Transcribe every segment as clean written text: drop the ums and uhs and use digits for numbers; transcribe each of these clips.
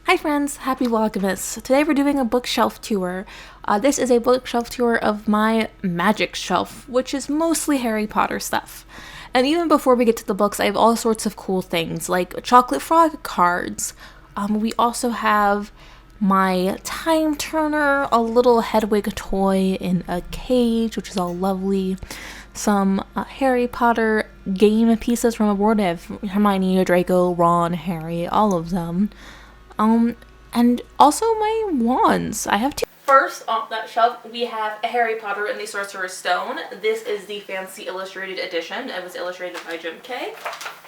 Hi friends, happy Vlogmas. Today we're doing a bookshelf tour. This is a bookshelf tour of my magic shelf, which is mostly Harry Potter stuff. And even before we get to the books, I have all sorts of cool things, like chocolate frog cards. We also have my time turner, a little Hedwig toy in a cage, which is all lovely. Some Harry Potter game pieces from a board. I have Hermione, Draco, Ron, Harry, all of them. And also my wands. I have two. First off that shelf, we have Harry Potter and the Sorcerer's Stone. This is the fancy illustrated edition. It was illustrated by Behnke.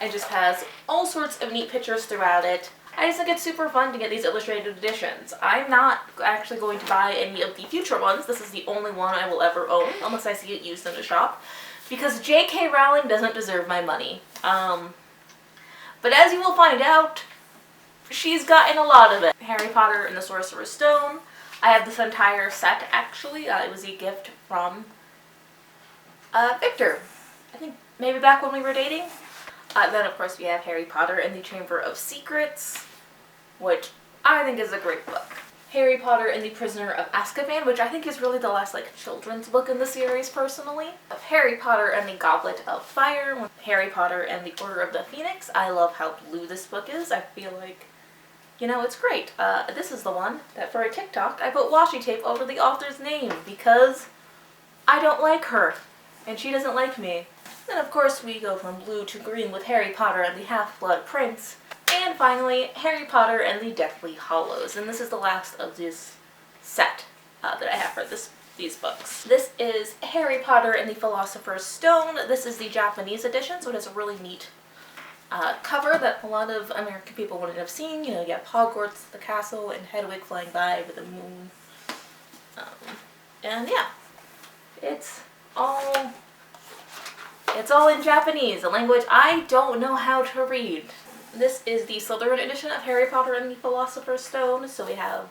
It just has all sorts of neat pictures throughout it. I just think it's super fun to get these illustrated editions. I'm not actually going to buy any of the future ones. This is the only one I will ever own, unless I see it used in the shop, because J.K. Rowling doesn't deserve my money. But as you will find out, she's gotten a lot of it. Harry Potter and the Sorcerer's Stone. I have this entire set, actually. It was a gift from Victor. I think maybe back when we were dating. Then, of course, we have Harry Potter and the Chamber of Secrets, which I think is a great book. Harry Potter and the Prisoner of Azkaban, which I think is really the last, children's book in the series, personally. Of Harry Potter and the Goblet of Fire. Harry Potter and the Order of the Phoenix. I love how blue this book is. I feel like, it's great. This is the one that for a TikTok, I put washi tape over the author's name because I don't like her and she doesn't like me. Then of course we go from blue to green with Harry Potter and the Half-Blood Prince. And finally, Harry Potter and the Deathly Hallows. And this is the last of this set that I have for these books. This is Harry Potter and the Philosopher's Stone. This is the Japanese edition, so it has a really neat cover that a lot of American people wouldn't have seen. You have Hogwarts, the castle, and Hedwig flying by over the moon. And yeah, it's all in Japanese, a language I don't know how to read. This is the Slytherin edition of Harry Potter and the Philosopher's Stone, so we have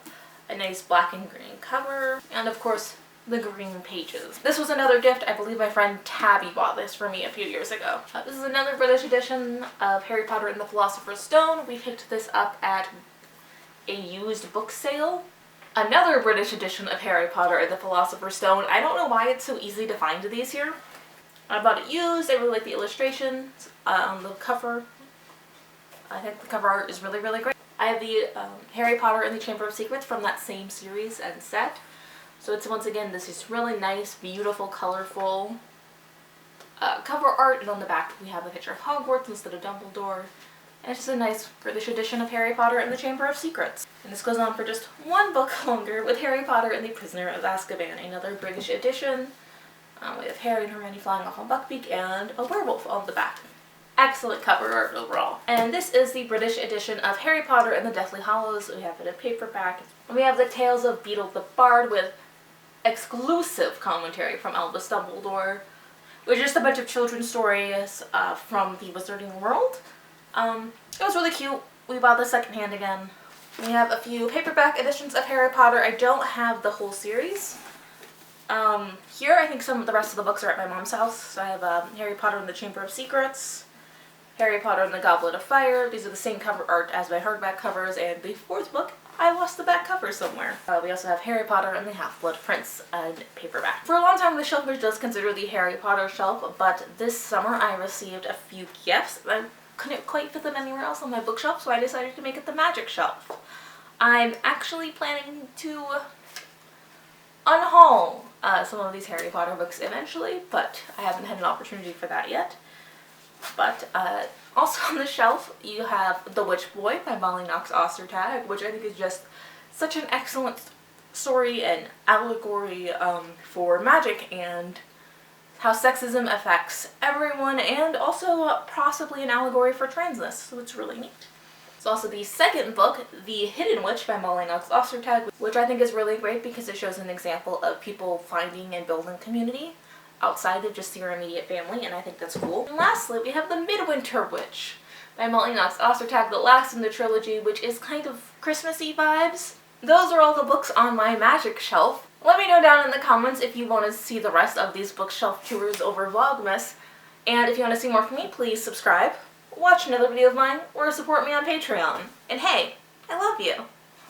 a nice black and green cover, and of course the green pages. This was another gift. I believe my friend Tabby bought this for me a few years ago. This is another British edition of Harry Potter and the Philosopher's Stone. We picked this up at a used book sale. Another British edition of Harry Potter and the Philosopher's Stone. I don't know why it's so easy to find these here. I bought it used. I really like the illustrations on the cover. I think the cover art is really, really great. I have the Harry Potter and the Chamber of Secrets from that same series and set. So it's, once again, this is really nice, beautiful, colorful cover art, and on the back we have a picture of Hogwarts instead of Dumbledore. And it's just a nice British edition of Harry Potter and the Chamber of Secrets. And this goes on for just one book longer with Harry Potter and the Prisoner of Azkaban, another British edition. We have Harry and Hermione flying off on Buckbeak and a werewolf on the back. Excellent cover art overall. And this is the British edition of Harry Potter and the Deathly Hallows. We have it in paperback. We have the Tales of Beedle the Bard with exclusive commentary from Albus Dumbledore, which is just a bunch of children's stories from the Wizarding World. It was really cute. We bought this secondhand again. We have a few paperback editions of Harry Potter. I don't have the whole series. Here I think some of the rest of the books are at my mom's house. So I have Harry Potter and the Chamber of Secrets, Harry Potter and the Goblet of Fire. These are the same cover art as my hardback covers, and the fourth book, I lost the back cover somewhere. We also have Harry Potter and the Half-Blood Prince in paperback. For a long time, the shelf was just considered the Harry Potter shelf, but this summer I received a few gifts. I couldn't quite fit them anywhere else on my bookshelf, so I decided to make it the magic shelf. I'm actually planning to unhaul some of these Harry Potter books eventually, but I haven't had an opportunity for that yet. But also on the shelf, you have The Witch Boy by Molly Knox Ostertag, which I think is just such an excellent story and allegory for magic and how sexism affects everyone, and also possibly an allegory for transness, so it's really neat. It's also the second book, The Hidden Witch by Molly Knox Ostertag, which I think is really great because it shows an example of people finding and building community outside of just your immediate family, and I think that's cool. And lastly, we have The Midwinter Witch by Molly Knox Ostertag, the last in the trilogy, which is kind of Christmassy vibes. Those are all the books on my magic shelf. Let me know down in the comments if you want to see the rest of these bookshelf tours over Vlogmas, and if you want to see more from me, please subscribe, watch another video of mine, or support me on Patreon. And hey, I love you!